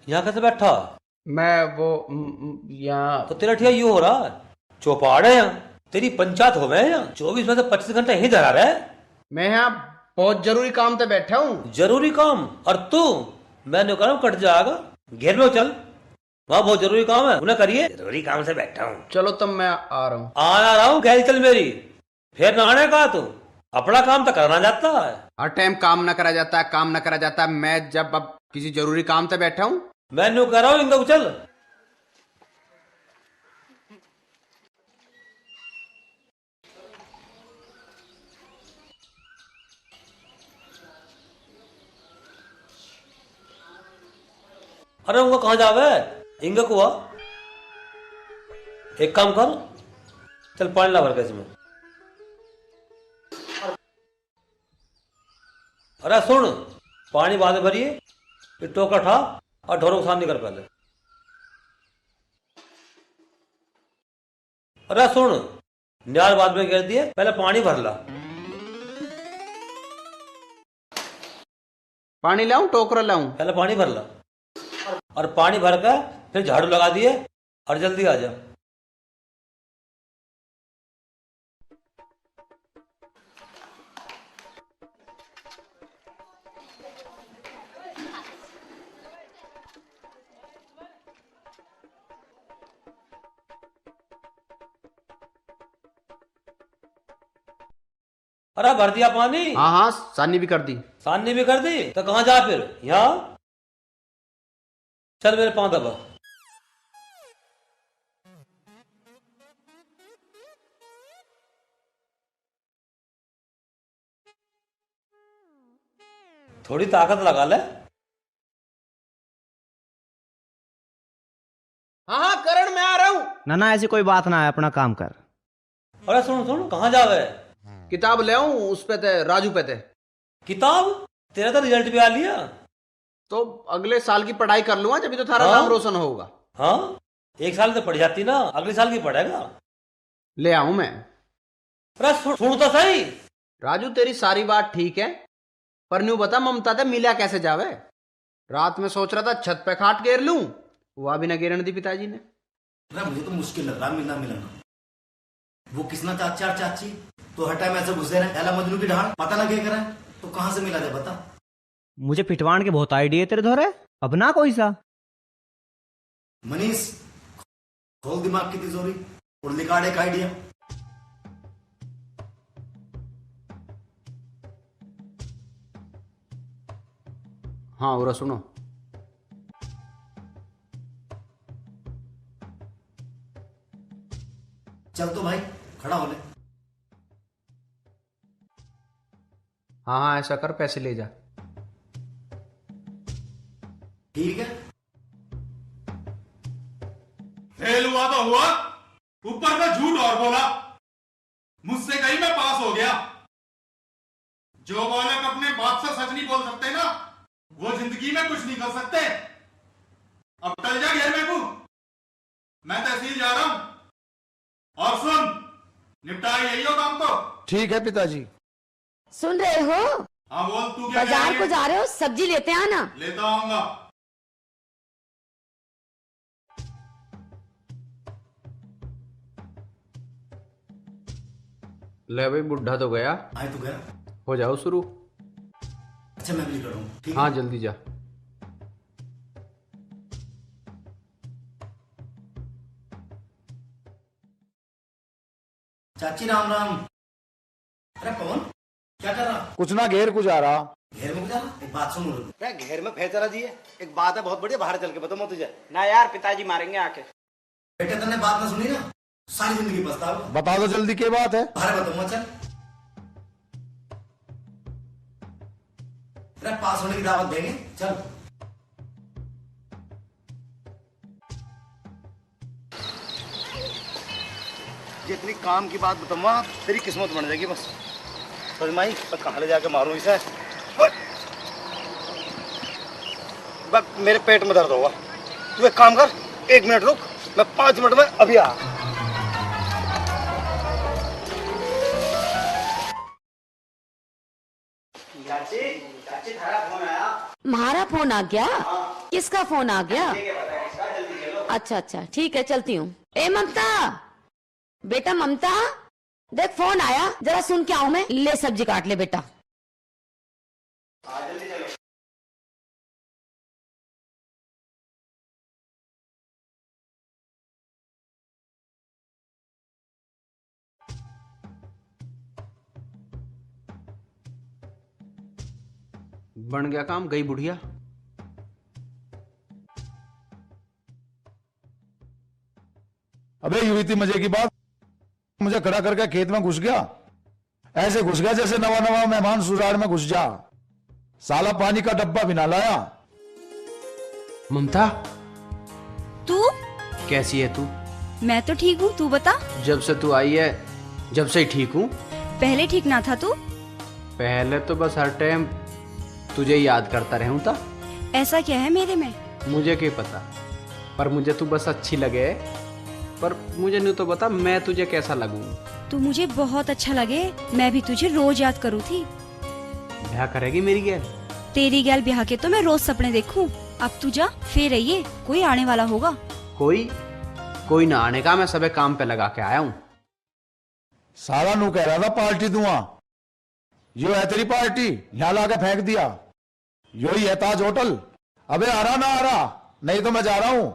यहाँ कैसे बैठा? मैं वो यहाँ तो तेरा ठिया यू हो रहा है, चौपाड़ है यहाँ, तेरी पंचायत हो गए यहाँ, 24 में से 25 घंटे यहीं धरा रहा है। मैं यहाँ बहुत जरूरी काम पे बैठा हूँ। जरूरी काम? और तू? मैंने कहा कट जाएगा, घेर लो चल, वहाँ बहुत जरूरी काम है, उन्हें करिए। जरूरी काम से बैठा हूँ। चलो तब मैं आ रहा हूँ। आ रहा हूँ, गैल चल मेरी, फिर नहाने का तू अपना काम तो करना जाता है। हर टाइम काम न करा जाता है, काम न करा जाता है। मैं जब अब किसी जरूरी काम पे बैठा हूँ। मैंने कह रहा हूँ इंदो चल। अरे उनका कहाँ जावे, इंगा को एक काम कर, चल पानी ला भर के इसमें। अरे सुन, पानी बाद में भरिए, ये टोका उठा और ढोरों को साफ निकल पहले। अरे सुन, न्यार बाद में गिर दिए, पहले पानी भर ला। पानी लाऊं टोकरा लाऊं? पहले पानी भर ला, और पानी भर कर फिर झाड़ू लगा दिए और जल्दी आ जा। अरे भर दिया पानी? हाँ हाँ, सानी भी कर दी। सानी भी कर दी, तो कहाँ जा फिर? यहाँ चल मेरे पांव दबा। थोड़ी ताकत लगा ले। हाँ हाँ करण, मैं आ रहा हूँ। ना ना, ऐसी कोई बात ना है, अपना काम कर। अरे सुन सुन, कहाँ जावे? किताब ले आऊं, उस पे थे राजू पे थे। किताब? तेरा तो रिजल्ट भी आ लिया। तो अगले साल की पढ़ाई कर लूंगा, जब तो थारा हाँ? नाम रोशन होगा। हाँ, एक साल तो पढ़ जाती ना, अगले साल की पढ़ेगा। ले आऊं मैं। अरे सुन तो सही। राजू तेरी सारी बात ठीक है, पर न्यू बता ममता ते मिला कैसे जावे? रात में सोच रहा था छत पे खाट घेर लूं, वह भी न घेरन दी पिताजी ने। अरे मुझे तो मुश्किल लग रहा मिलना मिलना। वो किसना चाचा और चाची तो हर टाइम ऐसे घुसे रहे, लैला मजनू की ढाल पता ना क्या करें, तो कहां से मिला दे बता। मुझे पिटवान के बहुत आइडिया तेरे धोरे, अब ना कोई सा। मनीष, खोल दिमाग की तिजोरी और निकाल एक आइडिया। हाँ और सुनो, चल तो भाई खड़ा हो ले। हाँ हाँ ऐसा कर, पैसे ले जा। ठीक है, फेल हुआ तो हुआ, ऊपर का झूठ और बोला। मुझसे कहीं मैं पास हो गया। जो बालक अपने बाप से सच नहीं बोल सकते ना, वो जिंदगी में कुछ नहीं कर सकते। अब टल जा घेर में तू, मैं तहसील जा रहा हूं। और सुन, निपटा यही हो काम तो। ठीक है पिताजी। सुन रहे हो? हाँ बोल, तू क्या कह बाजार रही को है? जा रहे हो, सब्जी लेते आना। लेता आऊंगा। ले भाई, बुढ़ा तो गया, आए तू गया। हो जाओ शुरू। अच्छा मैं भी निकल रहा हूँ, ठीक है? हाँ जल्दी जा। चाची राम राम। अरे कौन क्या कर रहा? कुछ ना, घेर को जा रहा। घेर में जा रहा? एक बात सुन। मैं घेर में फेंच रहा जी, एक बात है बहुत बढ़िया, बाहर चल के बताऊं मैं तुझे। ना यार, पिताजी मारेंगे आके। बेटे तूने बात ना सुनी ना, सारी जिंदगी पछतावा। बता दो जल्दी क्या बात है। बाहर बताऊंगा, चल। अरे पास होने की दावत देंगे, चल। जितनी काम की बात बताऊंगा तेरी किस्मत बन जाएगी बस। तो माई मैं कहाँ ले जाके मारूं इसे। मेरे पेट में दर्द होगा। तू एक काम कर, 1 मिनट रुक, मैं 5 मिनट में अभी आ। चाची, चाची थारा फोन आया। तुम्हारा फोन आ गया? किसका फोन आ गया? अच्छा अच्छा ठीक है, चलती हूँ। ए ममता, बेटा ममता, देख फोन आया, जरा सुन के आऊं मैं। ले सब्जी काट ले बेटा। बन गया काम, गई बुढ़िया। अबे ये हुई थी मजे की बात, मुझे खड़ा करके खेत में घुस गया, ऐसे घुस गया जैसे नवा नवा मेहमान सुराड़ में घुस जा। साला पानी का डब्बा भी ना लाया। ममता, तू? कैसी है तू? मैं तो ठीक हूँ, तू बता। जब से तू आई है, जब से ही ठीक हूँ। पहले ठीक ना था तू? पहले तो बस हर टाइम तुझे याद करता रहूं था। ऐसा क्या है मेरे में? मुझे क्या पता, पर मुझे तू बस अच्छी लगे। पर मुझे नहीं तो बता, मैं तुझे कैसा लगूं? तू मुझे बहुत अच्छा लगे, मैं भी तुझे रोज याद करूँ थी। ब्याह करेगी मेरी गैल? तेरी गैल ब्याह के तो मैं रोज सपने देखूं। अब तू जा, फिर रहिए, कोई आने वाला होगा। कोई ना आने का, मैं सबे काम पे लगा के आया हूँ। साला नू कह रहा था पार्टी दूंगा, यो है तेरी पार्टी, यहां लाके फेंक दिया। यो ही है ताज होटल। अबे आ रहा ना आ रहा, नहीं तो मैं जा रहा हूं।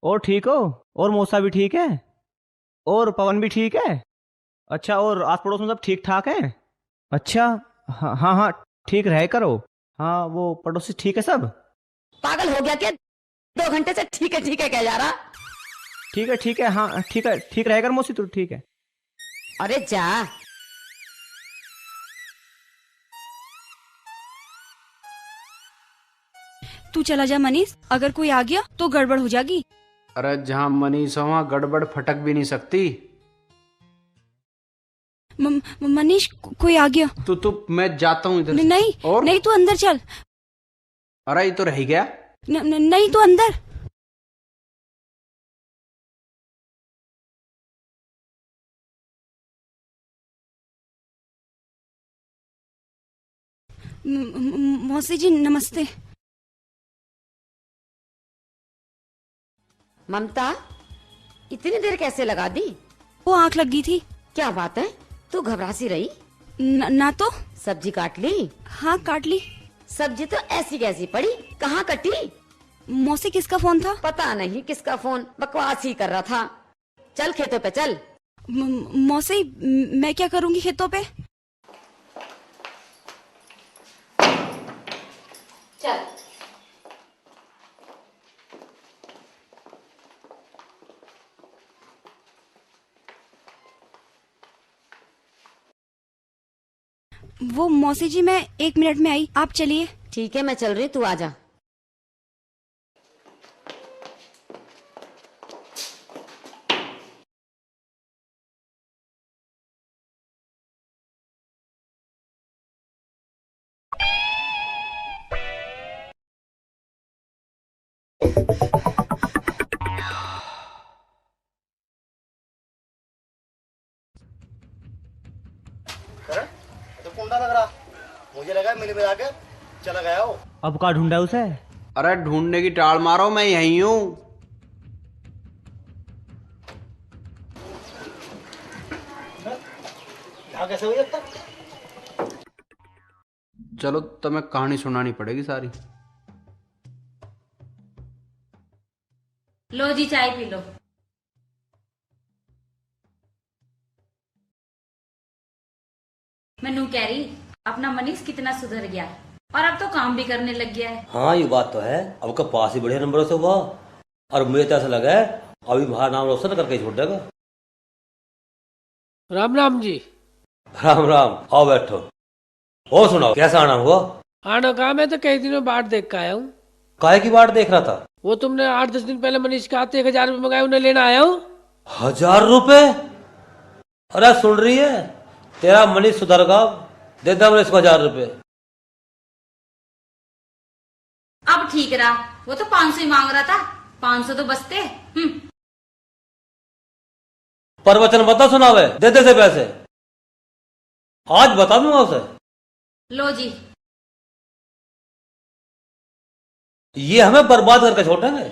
और ठीक हो? और मौसा भी ठीक है? और पवन भी ठीक है? अच्छा, और आस पड़ोस में सब ठीक ठाक है? अच्छा, हाँ हाँ हाँ, ठीक रहे करो। हाँ, वो पड़ोसी ठीक है सब? पागल हो गया क्या? 2 घंटे से ठीक है कह जा रहा। ठीक है, हाँ ठीक है, ठीक रहेगा मौसी, तू ठीक है। अरे जा। तू चला जा मनीष, अगर कोई आ गया तो गड़बड़ हो जाएगी। अरे जहाँ मनीष हो वहाँ गड़बड़ फटक भी नहीं सकती। मनीष, कोई आ गया। तू मैं जाता हूँ इधर से। नहीं और? नहीं, तू अंदर चल। अरे ये तो रह गया। नहीं, तू अंदर। मौसी जी नमस्ते। ममता, इतनी देर कैसे लगा दी? वो आंख लग गई थी। क्या बात है, तू घबरा सी रही? ना तो। सब्जी काट ली? हाँ, काट ली। सब्जी तो ऐसी कैसी पड़ी, कहाँ कटी? मौसी, किसका फोन था? पता नहीं किसका फोन, बकवास ही कर रहा था। चल खेतों पे चल। मौसी, मैं क्या करूंगी खेतों पे? चल। वो मौसी जी, मैं 1 मिनट में आई, आप चलिए। ठीक है, मैं चल रही, तू आ जा। तो कुंडा लग रहा, मुझे लगा मिल मिला के चला गया हो। अब का ढूंढा उसे? अरे ढूंढने की टाल मारो, मैं यहीं हूँ। यहाँ कैसे हुई अब तक? चलो, तुम्हें कहानी सुनानी पड़ेगी सारी। लो जी, चाय पी लो। मैं नू कह रही, अपना मनीष कितना सुधर गया और अब तो काम भी करने लग गया है। हाँ, ये बात तो है। अब का पास ही बढ़िया नंबरों से हुआ, और मुझे तो ऐसा लगा है अभी बाहर नाम रोशन करके छोड़ देगा। राम राम जी। राम राम, आओ बैठो। और सुनाओ, कैसा आना हुआ? आना कहा, मैं तो कई दिनों बाट देख के आया हूँ। काहे की बाट देख रहा था? वो तुमने 8-10 दिन पहले मनीष के हाथ 1000 रुपये मंगाए, उन्हें लेना आया हूँ। 1000 रुपए? अरे सुन रही है, तेरा मनीष सुधर गया, दे दे मनीष को 1000 रुपए। अब ठीक रहा, वो तो 500 ही मांग रहा था, 500 तो बचते। प्रवचन बता सुनावे, दे दे से पैसे, आज बता दूंगा उसे। लो जी। ये हमें बर्बाद करके छोड़ेंगे।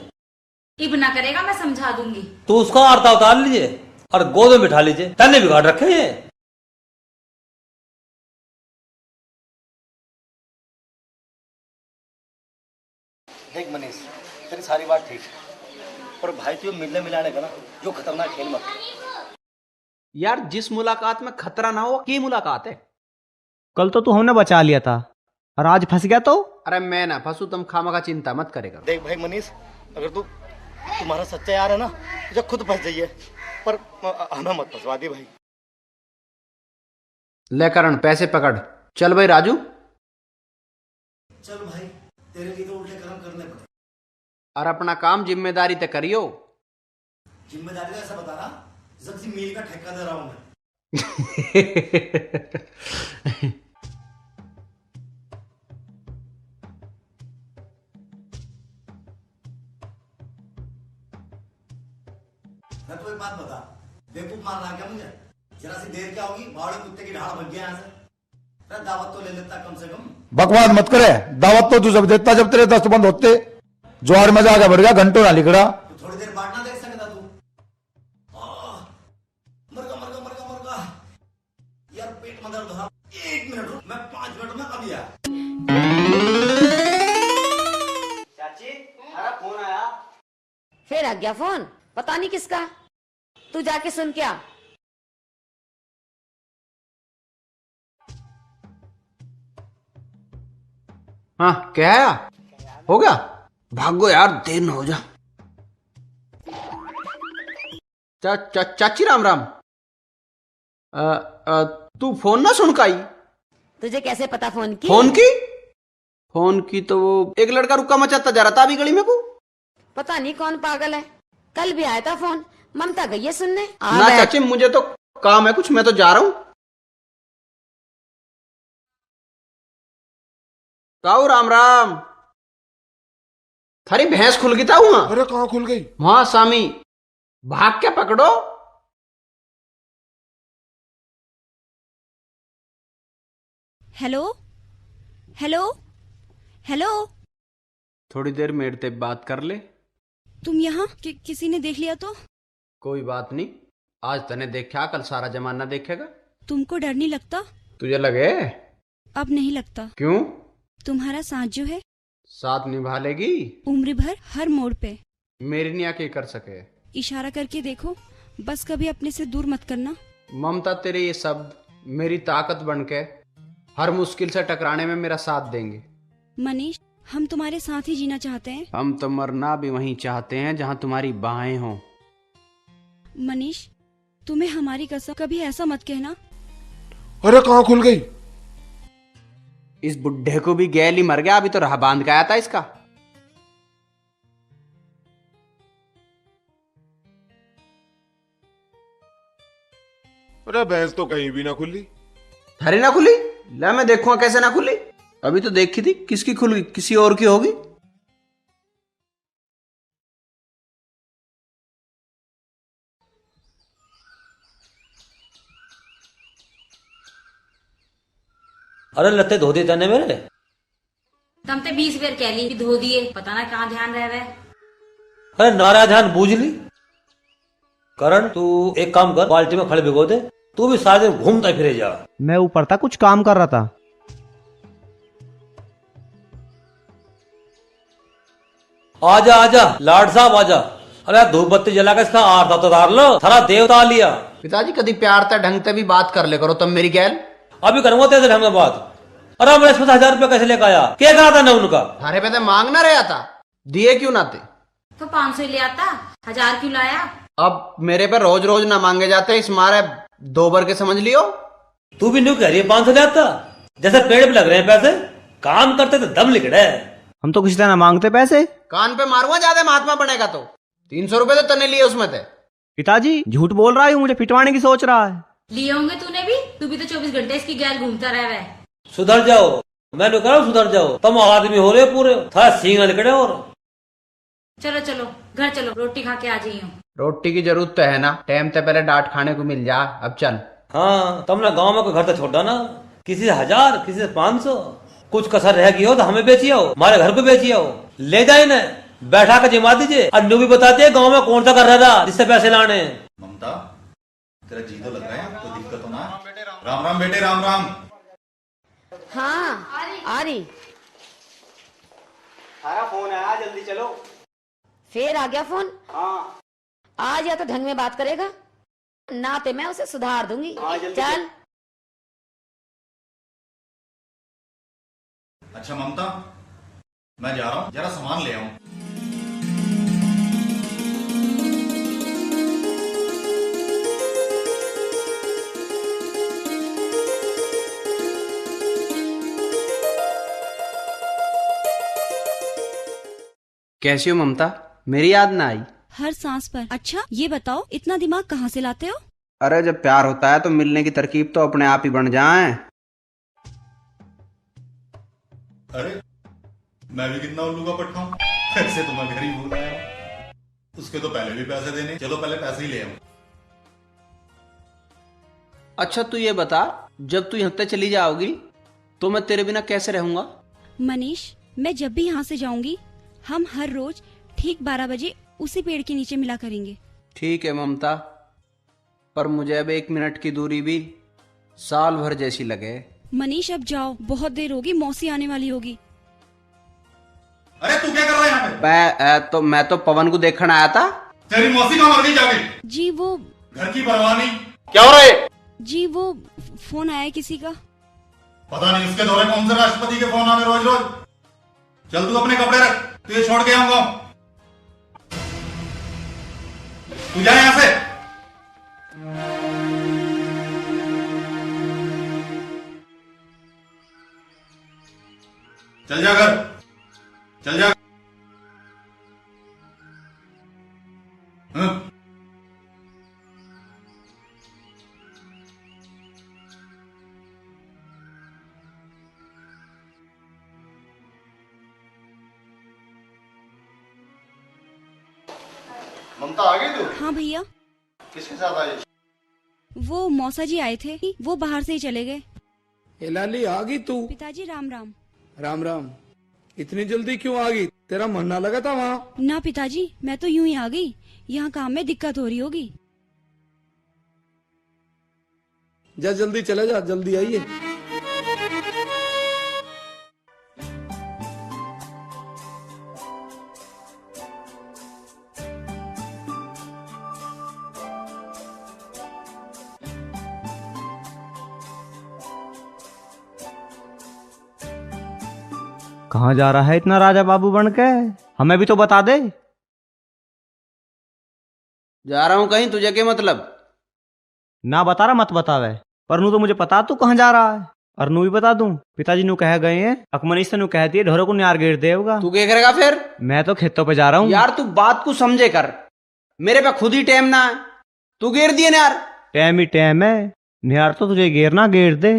इब ना करेगा, मैं समझा दूंगी। तो उसका आरता उतार लीजिए और गोद में बिठा लीजिए, तने बिगाड़ रखे ये। देख मनीष, तेरी सारी बात ठीक है, पर भाई तू मिलने मिलाने का ना जो खतरनाक खेल मत खेल। यार जिस मुलाकात में खतरा ना हो की मुलाकात है। कल तो तू हमने बचा लिया था और आज फंस गया तो। अरे मैं ना फंसू, तुम खामा का चिंता मत करेगा। देख भाई मनीष, अगर तू तुम्हारा सच्चा यार है ना तो खुद फंस जाइए, पर हमें मत फंसवा दी भाई। ले करण पैसे पकड़, चल भाई राजू। चल भाई, तेरे लिए तो उल्टे कर्म करने पड़े। और अपना काम जिम्मेदारी ते करियो। जिम्मेदारी का ऐसा बताना, जब मील का ठेका दे रहा हूं मैं। मैं तो एक बात बता, बेवकूफ मान रहा क्या मुझे? जरा सी देर क्या होगी, बावड़े कुत्ते की ढाल भग गया यहाँ से। अरे दावत तो ले लेता कम से कम। बकवास मत करे, दावत तो तू जब देता जब तेरे दस्त बंद होते। ज्वार में जाकर बढ़ गया, घंटों ना लिखड़ा। तो थोड़ी देर बाद ना देख सकता तू? मरगा मरगा मरगा मरगा यार, पेट में दर्द हो रहा। 1 मिनट रुक, मैं 5 मिनट में अभी आया। चाची हमारा फोन आया। फिर आ गया फोन, पता नहीं किसका। तू जाके सुन क्या। हाँ क्या आया? हो गया, भागो यार, देर न हो जा। चाची राम राम। तू फोन ना सुन काई? तुझे कैसे पता फोन की? फोन की तो वो एक लड़का रुका मचाता जा रहा था अभी गली में को। पता नहीं कौन पागल है, कल भी आया था फोन। ममता गई है सुनने। ना चाची, मुझे तो काम है कुछ, मैं तो जा रहा हूँ। काऊ राम राम। थारी भैंस खुल गई था वहां। अरे कहाँ खुल गई? वहां सामी, भाग के पकड़ो। Hello hello hello. थोड़ी देर मेरे से बात कर ले। तुम यहाँ किसी ने देख लिया तो? कोई बात नहीं, आज तने देखा, कल सारा जमाना देखेगा। तुमको डर नहीं लगता? तुझे लगे? अब नहीं लगता। क्यों? तुम्हारा साथ जो है, साथ निभा लेगी उम्र भर हर मोड़ पे। मेरी निया के कर सके। इशारा करके देखो, बस कभी अपने से दूर मत करना। ममता, तेरे ये शब्द मेरी ताकत बनके हर मुश्किल से टकराने में मेरा साथ देंगे। मनीष, हम तुम्हारे साथ ही जीना चाहते हैं। हम तो मरना भी वहीं चाहते हैं जहां तुम्हारी बाहें हों। मनीष, तुम्हें हमारी कसम, कभी ऐसा मत कहना। अरे कहाँ खुल गई? इस बुढ़े को भी गैल ही मर गया, अभी तो राह बांध के आया था इसका। अरे भैंस तो कहीं भी ना खुली। थारी ना खुली? ला मैं देखूंगा कैसे ना खुली। अभी तो देखी थी, किसकी खुल गई? किसी और की होगी। अरे लत्ते धो दी तने मेरे। तम ते 20 बार कह ली कि धो दिए, पता ना कहाँ ध्यान रह रहा है। अरे नारा ध्यान बूझ ली। करण, तू एक काम कर, बाल्टी में खड़े भिगो दे, तू भी सारे दिन घूमता फिरे जा। मैं ऊपर था, कुछ काम कर रहा था। आजा आजा लाड साहब आजा। अरे धूप बत्ती जला कर इसका आरता तो उतार लो, थारा देवता लिया। पिताजी कभी प्यार ते ढंग से भी बात कर ले करो तुम मेरी गैल। अभी करूंगा तेरे ढंग में बात। अरे मैंने इसमें 1000 रुपया कैसे लेकर आया? क्या कहा था ना उनका? थारे पे तो मांगना रहा था, दिए क्यों ना थे? तो 500 ले आता, 1000 क्यों लाया? अब मेरे पे रोज रोज ना मांगे जाते, इस मारे 2 बार के समझ लियो। तू भी न्यू कह रही है 500 ले आता? जैसे पेड़ पे लग रहे हैं पैसे, काम करते तो दम लिखड़े। हम तो किसी तरह मांगते पैसे। कान पे मारूंगा ज्यादा महात्मा बनेगा तो। 300 रुपए तो तने लिए उसमें थे। पिताजी झूठ बोल रहा है, मुझे पिटवाने की सोच रहा है। लिए होंगे तूने भी, तू भी तो 24 घंटे इसकी गैर घूमता रह रहा है। सुधर जाओ। मैंने कहा सुधर जाओ, तुम आदमी हो रहे पूरे, था सींग निकले। और चलो चलो घर चलो, रोटी खा के आ जाइयो। रोटी की जरूरत तो है ना, टाइम से पहले डांट खाने को मिल जा। अब चल। हाँ, तुमने गांव में कोई घर तो छोड़ा ना, किसी से 1000 किसी से 500, कुछ कसर रह गई हो तो हमें बेची आओ, हमारे घर को बेची आओ, ले जाए ना बैठा कर जिमा दीजिए। अन्नू भी बताते हैं गांव में कौन सा कर रहा था जिससे पैसे लाने। ममता, तेरा जी तो लग रहा है, कोई दिक्कत तो ना? राम राम बेटे, राम राम। हाँ आ रही। सारा फोन आया, जल्दी चलो। फिर आ गया फोन? हाँ आज या तो ढंग में बात करेगा ना, तो मैं उसे सुधार दूंगी। चल। अच्छा ममता, मैं जा रहा हूँ, जरा सामान ले आऊं। कैसी हो ममता? मेरी याद ना आई? हर सांस पर। अच्छा ये बताओ, इतना दिमाग कहाँ से लाते हो? अरे जब प्यार होता है तो मिलने की तरकीब तो अपने आप ही बन जाए। अरे मैं भी कितना उल्लू का पट्टा हूँ, ऐसे तो मैं घर ही भूल आया। उसके तो पहले भी पैसे देने, चलो पहले पैसे ही ले आऊं। अच्छा तू ये बता, जब तू यहाँ से चली जाओगी तो मैं तेरे बिना कैसे रहूंगा? मनीष, मैं जब भी यहाँ से जाऊंगी हम हर रोज ठीक 12 बजे उसी पेड़ के नीचे मिला करेंगे। ठीक है ममता, पर मुझे अब 1 मिनट की दूरी भी साल भर जैसी लगे। मनीष अब जाओ, बहुत देर होगी, मौसी आने वाली होगी। अरे तू क्या कर रहा है यहाँ पे? मैं तो पवन को देखने आया था। तेरी मौसी कहाँ मर गई जाके? जी वो घर की परवाह नहीं। क्या हो रहा है? जी वो फोन आया है किसी का। पता नहीं उसके दौरे कौन से राष्ट्रपति के फोन आवे रोज रोज। चल तू अपने कपड़े रख, तुझे छोड़ के आऊंगा। तू जा यहां से। चल जा घर, चल जा। हाँ? ममता आ गई तू? हाँ भैया। किसके साथ आई? वो मौसा जी आए थे, वो बाहर से ही चले गए। ए लाली आ गई तू? पिताजी राम राम। राम राम। इतनी जल्दी क्यों आ गई? तेरा मन ना लगा था वहाँ? ना पिताजी, मैं तो यूं ही आ गई, यहाँ काम में दिक्कत हो रही होगी। जा जल्दी चले जा, जल्दी आइए। कहाँ जा रहा है इतना राजा बाबू बन के? हमें भी तो बता दे। जा रहा हूँ कहीं, तुझे क्या मतलब? ना बता रहा मत बतावे, पर नू तो मुझे पता तू कहाँ जा रहा है। और नू भी बता दूं, पिताजी नू कह गए हैं अकमनीश से नू कहती है ढोरों को न्यार गेर देगा। तू क्या करेगा फिर? मैं तो खेतों पे जा रहा हूँ। यार तू बात को समझे कर, मेरे पे खुद ही टाइम ना है, तू गेर दिए ना यार। टाइम ही टाइम है, न्यार तो तुझे गेरना गेर दे।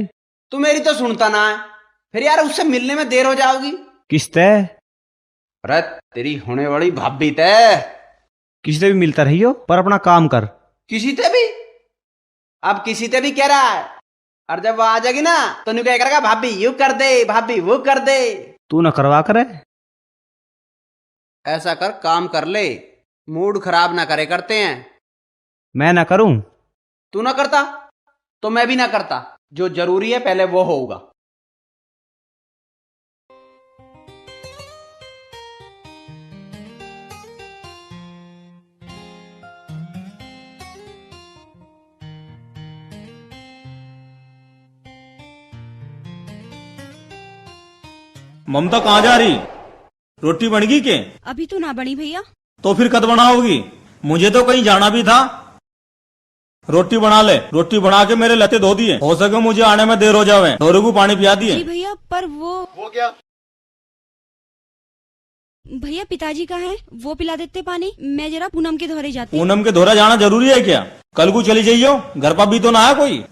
तू मेरी तो सुनता ना है, फिर यार उससे मिलने में देर हो जाओगी। किसते? अरे तेरी होने वाली भाभी तय। किसी से भी मिलता रहियो, पर अपना काम कर। किसी से भी? अब किसी से भी कह रहा है, और जब वो आ जाएगी ना तो नहीं क्या करेगा, भाभी यू कर दे, भाभी वो कर दे। तू न करवा करे। ऐसा कर, काम कर ले, मूड खराब ना करे करते हैं। मैं ना करूं? तू ना करता तो मैं भी ना करता। जो जरूरी है पहले वो होगा। ममता कहाँ जा रही? रोटी बन गई के? अभी तो ना बनी भैया। तो फिर कद बनाओगी? मुझे तो कहीं जाना भी था। रोटी बना ले, रोटी बना के मेरे लते धो दिए, हो सके मुझे आने में देर हो जावे। ढोरू को पानी पिया दिए। जी भैया, पर वो क्या? भैया पिताजी का है, वो पिला देते पानी। मैं जरा पूनम के धोरे जाती। पूनम के धोरा जाना जरूरी है क्या? कल को चली जाइयो, घर पर भी तो ना है कोई।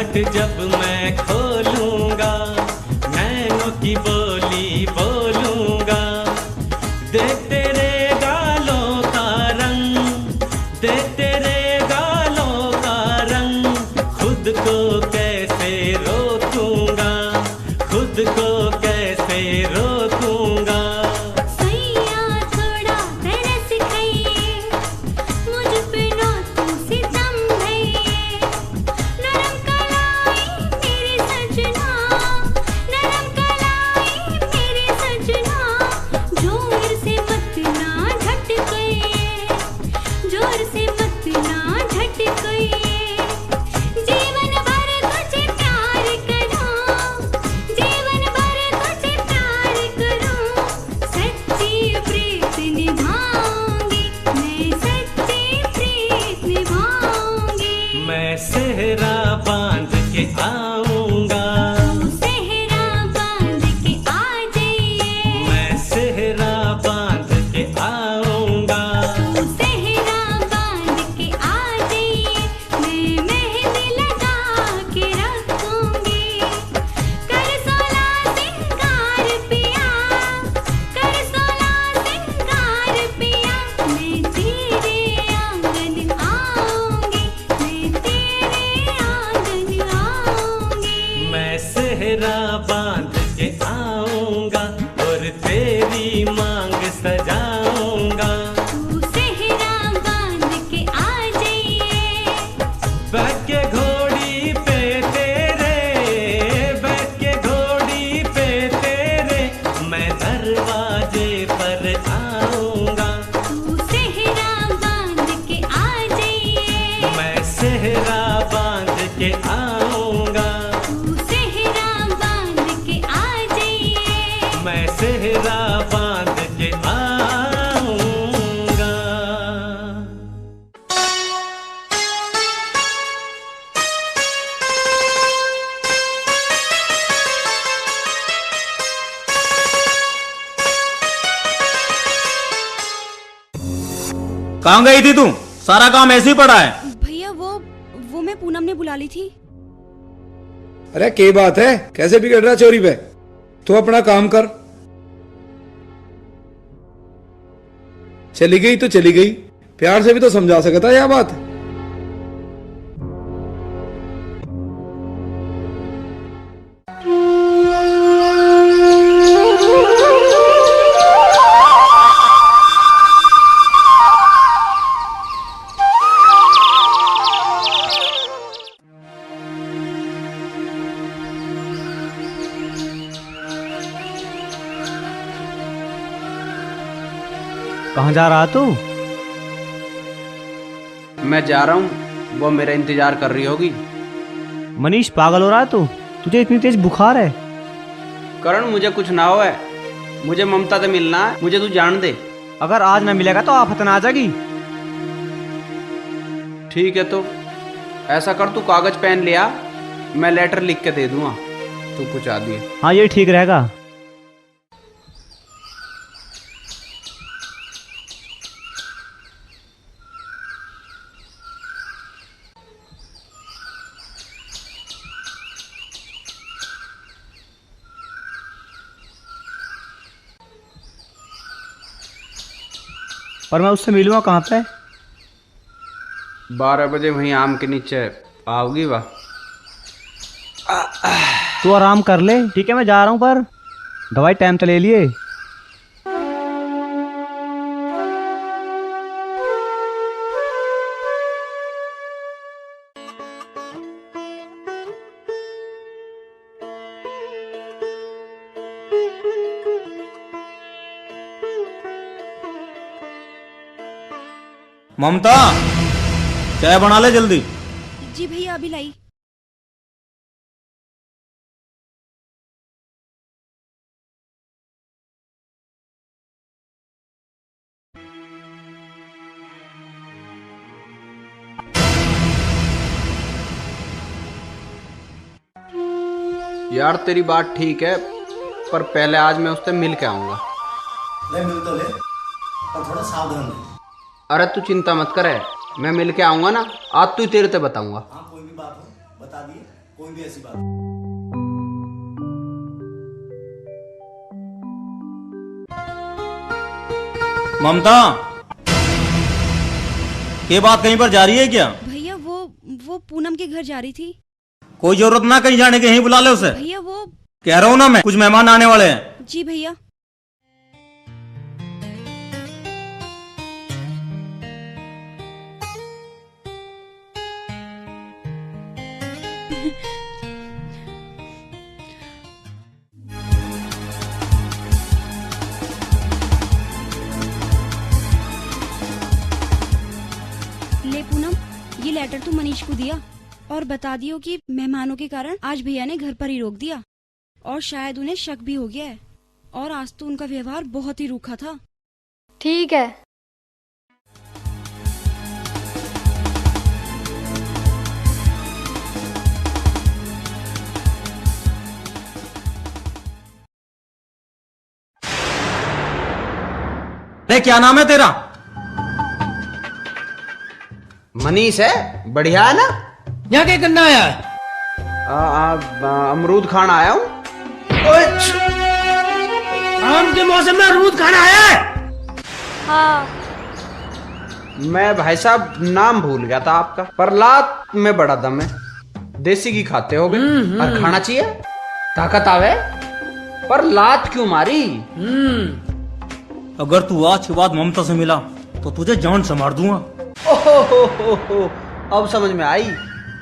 घूंघट जब मैं खोलूंगा, नैनों की बोली बोलूंगा, देख तेरे गालों का रंग, देख तेरे गालों का रंग, खुद को कैसे रोकूंगा, खुद को कैसे रोकूंगा। सैया थोड़ा तरस खाइए, मुझ पे ना तू सितम ढाइए, नरम कलाई मेरे सजना, नरम कलाई मेरे सजना, जोर से मत ना झटकाइए, जोर से मत ना झटकाइए, जीवन भर तुझे प्यार करूं, जीवन भर तुझे प्यार करूं, सच्ची प्रीत निभाऊंगी, मैं सच्ची प्रीत निभाऊंगी। मैं सेहरा बांध के आऊंगा, तू सेहरा बांध के आ जाइए, मैं सेहरा बांध के आऊंगा, तू सेहरा बांध के आ जाइए, मैं मेहंदी लगा के रखूंगी, कर 16 सिंगार पिया, कर 16 सिंगार पिया, मैं तेरे आंगन आऊंगी, मैं तेरे आंगन आऊंगी। मैं सेहरा बांध के आऊंगा और तेरी मांग सजाऊंगा, तू सेहरा बांध के आ जाइए, बैठ के घोड़ी पे तेरे, बैठ के घोड़ी पे तेरे, मैं दरवाजे पर आऊंगा, तू सेहरा बांध के आ जाइए, मैं सेहरा बांध के आऊंगा, तू सेहरा बांध के आ जाइए, मैं सेहरा बांध के आऊंगा। कहाँ गई थी तू? सारा काम ऐसे ही पड़ा है। भैया वो मैं पूनम ने बुला ली थी। अरे क्या बात है, कैसे बिगड़ रहा चोरी पे? तू अपना काम कर। चली गई तो चली गई, प्यार से भी तो समझा सकता है यह बात। कहाँ जा रहा तू? मैं जा रहा हूँ, वो मेरा इंतजार कर रही होगी। मनीष पागल हो रहा है तू? तुझे इतनी तेज बुखार है? करण मुझे कुछ ना हो है, मुझे ममता से मिलना है, मुझे तू जान दे। अगर आज ना मिलेगा तो आफत ना आ जाएगी। ठीक है तो ऐसा कर, तू कागज पेन ले आ, मैं लेटर लिख के दे दूंगा, तू पहुंचा दिए। हाँ ये ठीक रहेगा। पर मैं उससे मिलूंगा कहाँ पे? 12 बजे वहीं आम के नीचे आओगी वाह। तू आराम कर ले, ठीक है मैं जा रहा हूँ, पर दवाई टाइम तो ले लिए। ममता, चाय बना ले जल्दी। जी भैया अभी लाई। यार तेरी बात ठीक है, पर पहले आज मैं उससे मिल के आऊंगा। ले मिल तो ले, पर थोड़ा सावधान रहे। अरे तू चिंता मत करे, मैं मिल के आऊंगा ना, आज तू तेरे से बताऊंगा। हाँ कोई भी बात हो बता दिए, कोई भी ऐसी बात। ममता, ये बात कहीं पर जा रही है क्या? भैया वो पूनम के घर जा रही थी। कोई जरूरत ना कहीं जाने की, यहीं बुला ले उसे। भैया वो कह रहा हूँ ना मैं, कुछ मेहमान आने वाले हैं। जी भैया। ले पूनम, ये लेटर तू मनीष को दिया और बता दियो कि मेहमानों के कारण आज भैया ने घर पर ही रोक दिया और शायद उन्हें शक भी हो गया है और आज तो उनका व्यवहार बहुत ही रूखा था। ठीक है। अरे क्या नाम है तेरा? मनीष है, बढ़िया है ना? यहाँ क्या करना आया है? अमरूद खाना आया हूँ। आम के मौसम में अमरूद खाना आया है? हाँ। मैं भाई साहब नाम भूल गया था आपका, पर लात में बड़ा दम है। देसी घी खाते होगे और खाना चाहिए, ताकत आवे। पर लात क्यों मारी? अगर तू आज के बाद ममता से मिला तो तुझे जान से मार दूंगा। ओहो, अब समझ में आई।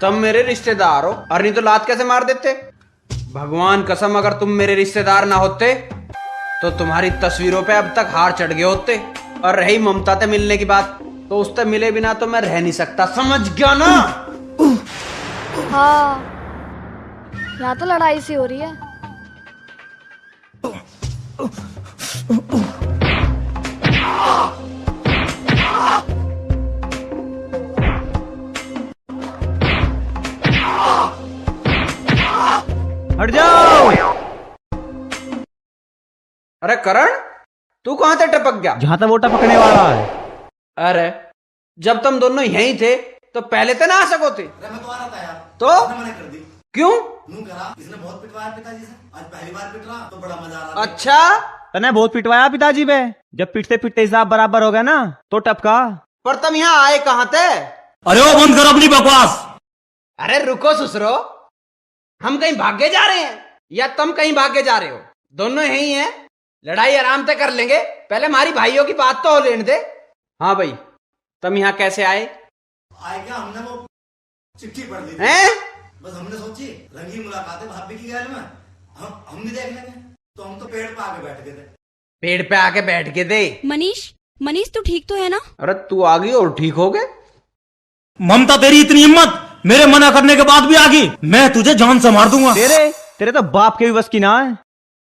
तुम मेरे रिश्तेदार हो, और नहीं तो लात कैसे मार देते? भगवान कसम, अगर तुम मेरे रिश्तेदार ना होते तो तुम्हारी तस्वीरों पे अब तक हार चढ़ गए होते। और रही ममता से मिलने की बात, तो उससे मिले बिना तो मैं रह नहीं सकता, समझ गया ना? हाँ, यहाँ तो लड़ाई सी हो रही है। हट जाओ। अरे करण, तू कहां से टपक गया? जहां तक वो टपकने वाला है। अरे जब तुम दोनों यहीं थे तो पहले तो ना आ सको थे। अरे मैं तो आ रहा था यार, तो इसने मना कर दी। क्यों? नू करा, इसने बहुत पिटवाया पिताजी से। आज पहली बार पिट रहा तो बड़ा मजा आ रहा। अच्छा, तने बहुत पिटवाया पिताजी पे। जब पिटते पिटते हिसाब बराबर हो गया ना तो टपका। पर तुम यहाँ आए कहां थे? अरे वो बंद कर अपनी बकवास। अरे रुको ससुरो, हम कहीं भागे जा रहे हैं या तुम कहीं भागे जा रहे हो? दोनों यही हैं, लड़ाई आराम से कर लेंगे। पहले हमारी भाइयों की बात तो हो लेने दे। हाँ भाई, तुम यहाँ कैसे आए? आए क्या, हमने वो चिट्ठी पढ़ ली थी। हैं? बस हमने सोची रंगीन मुलाकात है भाभी की गैल में, हम भी देख लेंगे। तो हम तो पेड़ पे आके बैठ गए थे। पेड़ पे आके बैठ के दे। मनीष तू ठीक तो है ना? अरे तू आ गई और ठीक हो गए? ममता, तेरी इतनी हिम्मत, मेरे मना करने के बाद भी आ गई। मैं तुझे जान से मार दूंगा। तेरे तो बाप के भी बस की ना है।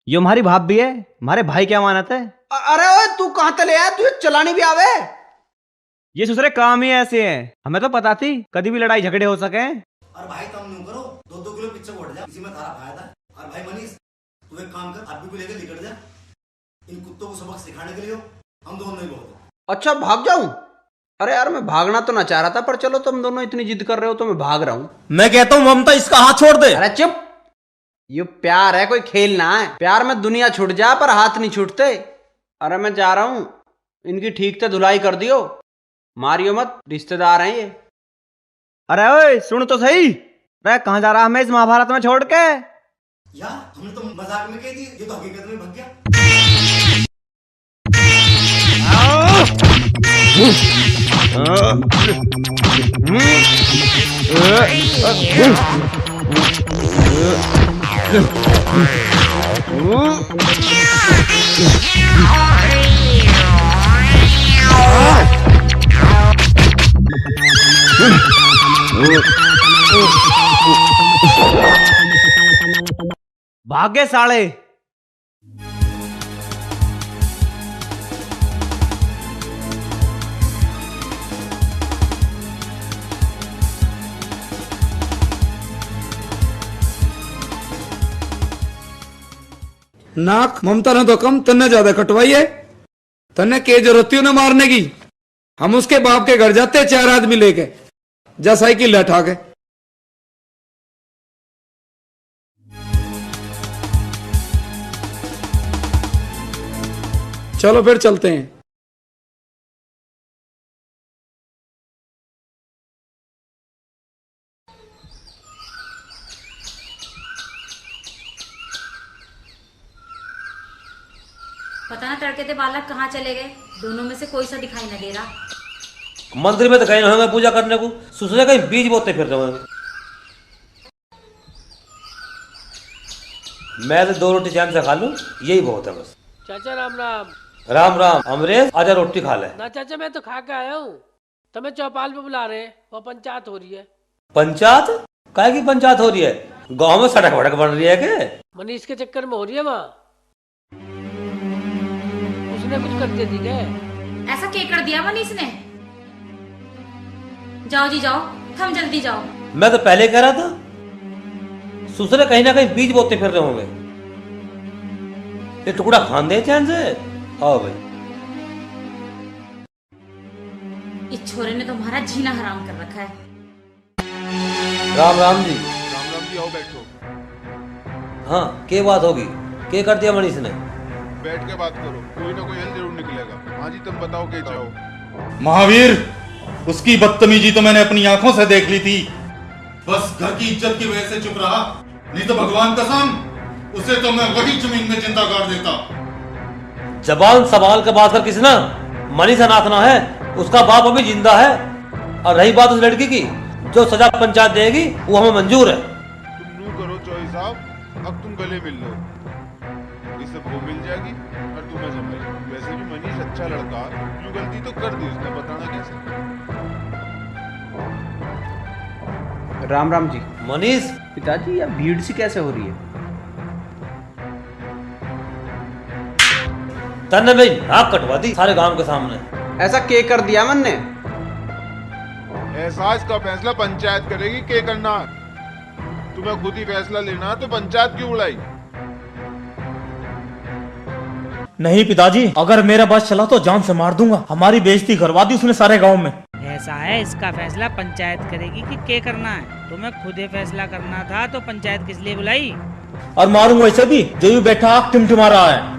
ये हमारी भाप भी है, हमारे भाई क्या मानत है। अरे ओए, तू कहां से ले आया? तुझे चलानी भी आवे? ये ससुरे काम ही ऐसे हैं, हमें तो पता थी कभी भी लड़ाई झगड़े हो सके। और भाई तुम यूं करो, 2-2 किलो पीछे बढ़ जा, इसी में थारा फायदा है। और भाई मनीष, तू एक काम कर, अभी को लेकर निकल जा। इन कुत्तों को सबक सिखाने के लिए हो, हम दोनों ही बहुत। अच्छा, भाग जाऊं? अरे यार, मैं भागना तो ना चाह रहा था, पर चलो तुम दोनों इतनी जिद कर रहे हो तो मैं भाग रहा हूँ। मैं कहता हूँ ममता, इसका हाथ छोड़ दे। अरे चुप, ये प्यार है, कोई खेल ना है। प्यार में दुनिया छूट जा पर हाथ नहीं छूटते। अरे मैं जा रहा हूँ, इनकी ठीक से धुलाई कर दियो, मारियो मत, रिश्तेदार हैं ये। अरे ओए सुन तो सही, अरे कहाँ जा रहा है मैं इस महाभारत में छोड़ के? यार हमने तो मजाक में कही थी, ये तो हकीकत में भग गया। भाग्य साले। नाक ममता ने तो कम, तन्ने ज्यादा कटवाई है। तन्ने के जरूरत थी उन्हें मारने की? हम उसके बाप के घर जाते 4 आदमी लेके, जा साइकिल लठा के। चलो फिर चलते हैं। पता ना तड़के थे बालक कहाँ चले गए, दोनों में से कोई सा दिखाई न दे रहा। मंदिर में तो गए होंगे पूजा करने को, सुसरे कहीं बीज बोते फिर रहे होंगे। मैं तो 2 रोटी चैन से खा लूं, यही बहुत है बस। चाचा राम राम। राम राम। अमरेश आजा रोटी खा ले। ना चाचा मैं तो खा के आया हूँ, तुम्हें चौपाल पे बुला रहे हैं, वो पंचायत हो रही है। पंचायत? काहे की पंचायत हो रही है? गांव में सड़क वड़क बन रही है क्या? मनीष के चक्कर में हो रही है वहाँ, उसने कुछ कर दिया थी क्या? ऐसा क्या कर दिया मनीष ने? जाओ जी जाओ, थम जल्दी जाओ। मैं तो पहले कह रहा था, सुसरे कहीं ना कहीं बीज बोते फिर रहे होंगे। ये टुकड़ा खान दे चैन से। आओ भाई। इस छोरे ने तो हमारा जीना हराम कर रखा है। राम राम जी। राम राम जी, आओ बैठो। हाँ, क्या बात होगी? क्या कर दिया मनीष ने? बैठ के बात करो, कोई ना कोई हल जरूर निकलेगा। हाँ जी, तुम बताओ क्या चाहो। महावीर, उसकी बदतमीजी तो मैंने अपनी आंखों से देख ली थी। बस घर की इज्जत की वजह से चुप रहा, नहीं तो भगवान कसम उसे तो मैं वही जमीन में जिंदा गाड़ देता। जबान संभाल के बात कर किसी ना। मनीष अनाथ ना है, उसका बाप अभी जिंदा है। और रही बात उस लड़की की, जो सजा पंचायत देगी वो हमें मंजूर है। तुम नू करो चौई साहब, अब तुम गले मिल लो, इसे वो मिल जाएगी और तुम्हें जमाई। वैसे भी मनीष अच्छा लड़का, यूं गलती तो कर दी उसने, बताना कैसे। राम राम जी। मनीष, पिताजी यह भीड़ सी कैसे हो रही है? तन्ने भाई नाक कटवा दी सारे गांव के सामने। ऐसा क्या कर दिया मन ने? एहसास का फैसला पंचायत करेगी, क्या करना। तुम्हें खुद ही फैसला लेना, तो पंचायत क्यों बुलाई? नहीं पिताजी, अगर मेरा बस चला तो जान से मार दूंगा। हमारी बेइज्जती करवा दी उसने सारे गांव में। ऐसा है, इसका फैसला पंचायत करेगी कि क्या करना है। तुम्हें खुद ही फैसला करना था तो पंचायत किस लिए बुलाई? और मारूंगा ऐसे भी जो यूं बैठा आग टिमटिमा रहा है।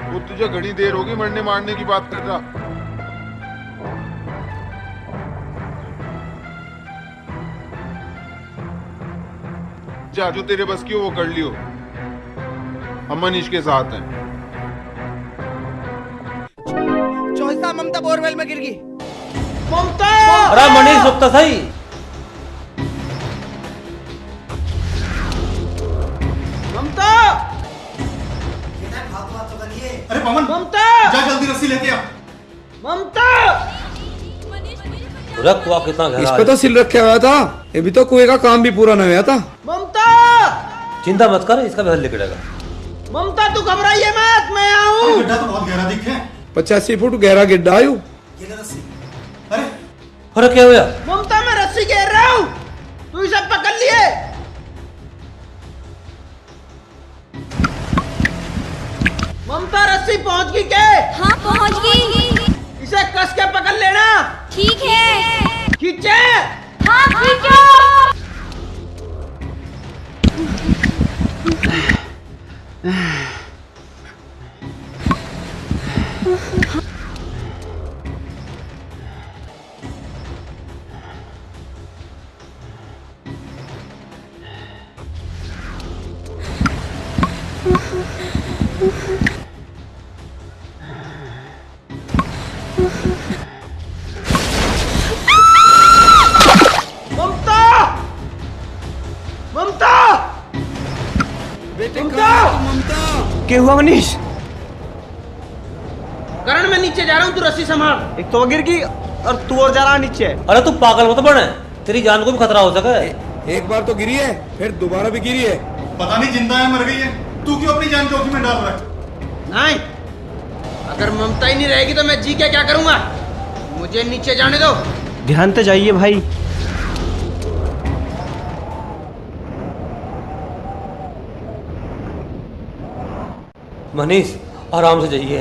वो तुझे घड़ी देर होगी मरने मारने की बात कर रहा। जा, जो तेरे बस की हो वो कर लियो, हम मनीष के साथ हैं। चौसा ममता बोरवेल में गिर गई। ममता! अरे मनीष रुक तो सही। ममता! अरे पवन, ममता! जा जल्दी रस्सी लेके आ। ममता! रक्त हुआ कितना इस गहरा पे है। तो सिल रखा हुआ था, अभी तो कुएं का काम भी पूरा नहीं हुआ था। ममता! चिंता मत कर, इसका भी हल निकलेगा। ममता तू घबराइए मत, मैं आऊं। गड्ढा तो बहुत गहरा दिखे। 85 फुट गहरा गिड्ढा आयु। अरे अरे क्या हुआ? ममता मैं रस्सी घेर रहा हूँ, तू इसे पकड़ लिए। ममता रस्सी पहुंच गई क्या? हाँ पहुंच गई। इसे कस के पकड़ लेना। ठीक है। खींचे। हाँ खींचो। ममता! ममता! बेटे ममता! क्या हुआ मनीष? करण मैं नीचे जा रहा हूँ, तू रस्सी संभाल। एक तो वो गिर गई और तू और जा रहा नीचे। अरे तू पागल मत बने, तेरी जान को भी खतरा हो सके। एक बार तो गिरी है, फिर दोबारा भी गिरी है। पता नहीं जिंदा है मर गई है, तू क्यों अपनी जान जोखिम में डाल रहा है? नहीं, अगर ममता ही नहीं रहेगी तो मैं जी के क्या करूंगा? मुझे नीचे जाने दो। ध्यान से जाइए भाई। मनीष आराम से जाइए।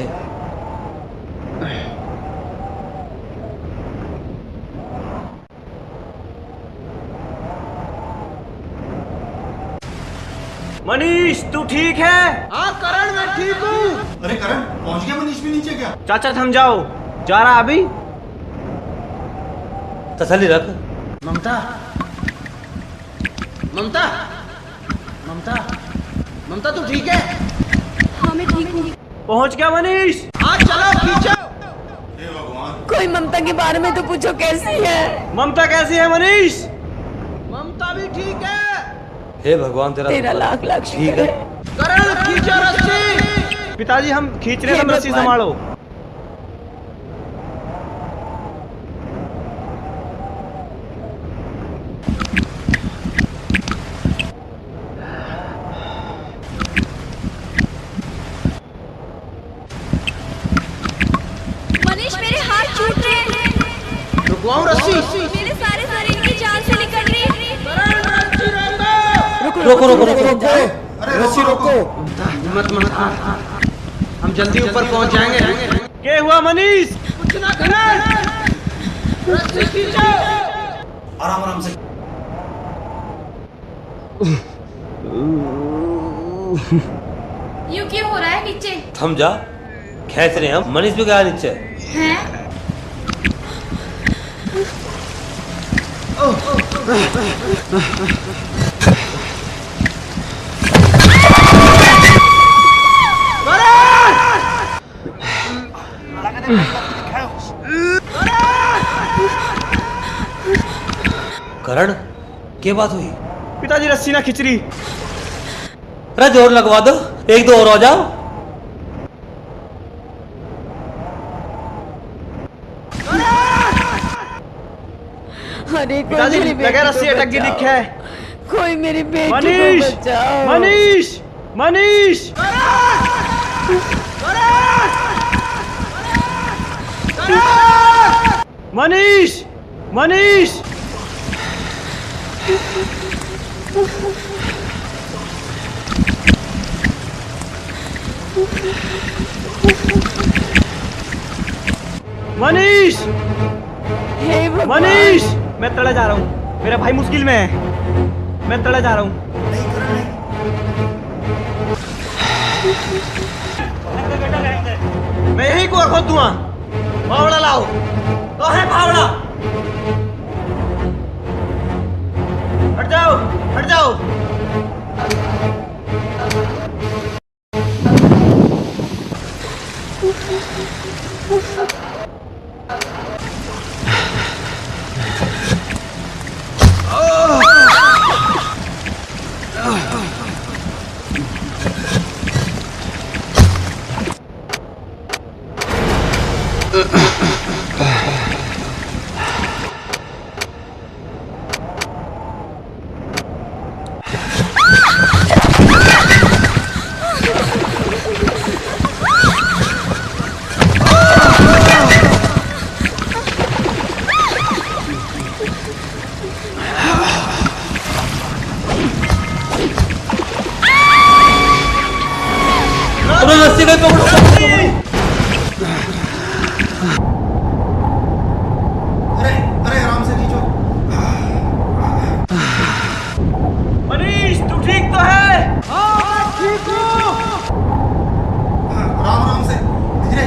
मनीष तू ठीक है? हाँ करण मैं ठीक हूँ। अरे करण पहुंच गया मनीष भी नीचे क्या? चाचा थम जाओ, जा रहा अभी। तसल्ली रख। ममता ममता ममता ममता तू ठीक है? हाँ मैं ठीक हूँ। पहुंच गया मनीष। हाँ चलो खींचो। हे भगवान, कोई ममता के बारे में तो पूछो कैसी है। ममता कैसी है मनीष? ममता भी ठीक है। हे भगवान तेरा लाख लाख ठीक है। करण खींचो रस्सी। पिताजी हम खींच रहे हैं, तुम रस्सी भगवान। संभालो। मनीष मेरे हाथ छूट रहे हैं। रुकवाऊं रस्सी? मेरे सारे शरीर की जान से निकल रही है। रोको रोको रोको। अरे रस्सी रोको। हिम्मत मत हार, हम जल्दी ऊपर पहुंच जाएंगे। क्या हुआ मनीष? कुछ ना करण, रस्सी खींचो। आराम आराम से। यूं क्यों हो रहा है नीचे? थम जा, खेच रहे हैं हम। मनीष भी गया नीचे। हैं? करण क्या बात हुई? पिताजी रस्सी ना खिंच रही। अरे जोर लगवा दो, एक दो और आ जाओ। अरे कोई पिताजी मेरी लगा बेटी रस्सी को अटक गई बचाओ। दिखे। कोई मेरी बेटी को मनीष बचाओ। मनीष मनीष मनीष मनीष मनीष हे भगवान। मनीष मैं तड़े जा रहा हूँ, मेरा भाई मुश्किल में है, मैं तड़े जा रहा हूँ। मैं यही को खोद दूंगा। फावड़ा लाओ। तो है फावड़ा। हट जाओ हट जाओ। रस्सी गई पकड़ो। अरे अरे आराम से खींचो। मनीष तू ठीक तो है? हाँ ठीक हूँ। आराम आराम से धीरे।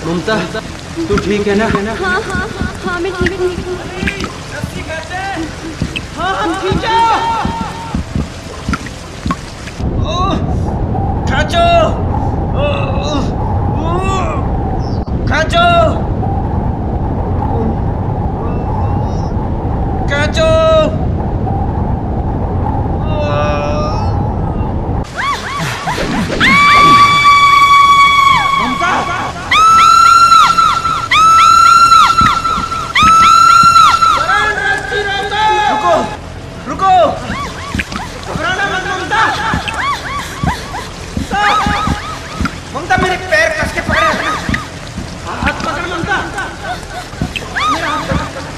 ममता तू ठीक है ना? हाँ हाँ हाँ मैं ठीक हूँ। हाँ हम खींचो। खाचो खाचो खाचो। रुको रुको, घबराना मत ममता। ममता मेरे पैर कस के पकड़े रखना। हाथ पकड़ ममता, मेरा हाथ पकड़।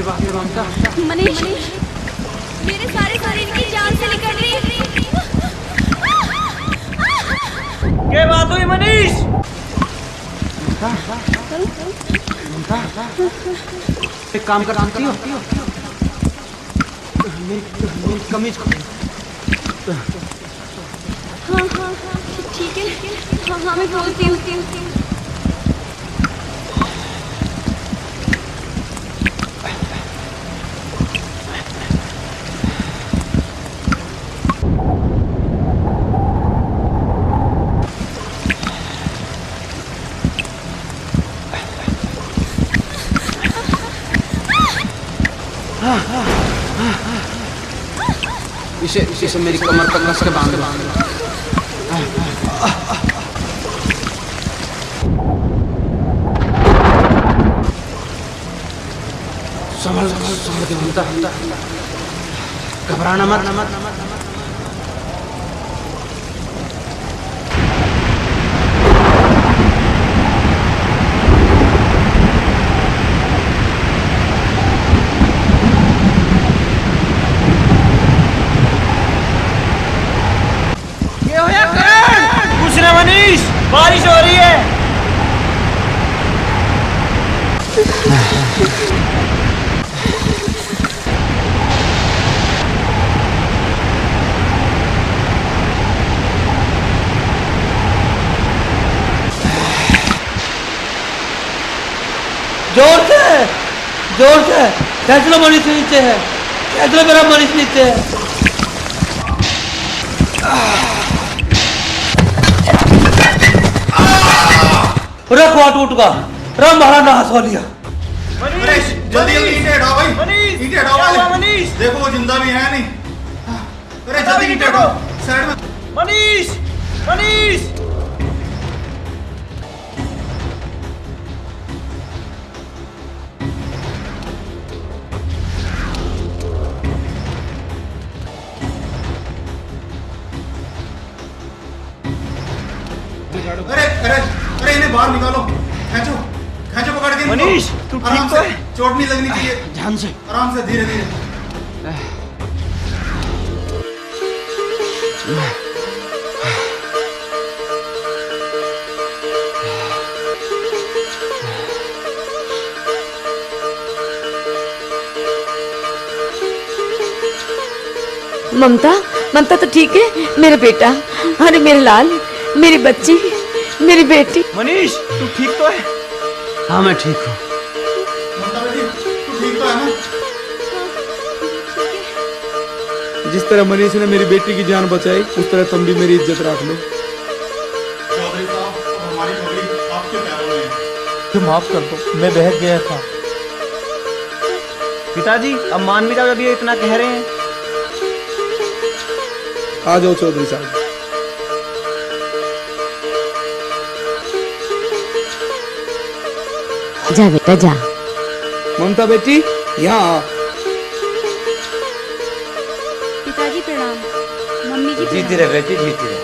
रे ममता। मनीष मेरे सारे शरीर की जान से निकल रही है। क्या बात हुई मनीष? एक काम कर सकती हो, मेरी कमीज हाँ ठीक है। हाँ मैं बोलती हूँ। इसे मेरी कमर पर कस के बांध दो। संभल के ममता, घबराना मत। कुछ ना मनीष, बारिश हो रही है। जोर से खेच लो मनीष नीचे है, खेच लो मेरा मनीष नीचे है। रखवा टूट का राम महाराज नाश हो लिया। अरे जल्दी ईंटें हटाओ भाई, ईंटें हटाओ भाई। देखो वो जिंदा भी है नहीं। अरे जल्दी ईंटें हटाओ साइड में। मनीष अरे इन्हें बाहर निकालो, खींचो पकड़ के। मनीष तू ठीक तो है? चोट नहीं लगनी चाहिए। ध्यान से, आराम से, धीरे धीरे। ममता तो ठीक है मेरा बेटा। अरे मेरे लाल, मेरी बच्ची, मेरी बेटी। मनीष तू ठीक तो है? हाँ मैं ठीक हूँ। ममता बेटी तू ठीक तो है ना? जिस तरह मनीष ने मेरी बेटी की जान बचाई, उस तरह तुम भी मेरी इज्जत रख लो। चौधरी साहब, अब हमारी पगड़ी आपके पैरों में है। तुम माफ कर दो, मैं बहक गया था। पिताजी अब मान भी जाओ, जब ये इतना कह रहे हैं। आ जाओ चौधरी साहब। जा बेटा जा। ममता बेटी यहाँ आ। पिताजी प्रणाम। मम्मी जी जीती रहे बेटी, जीती रहे।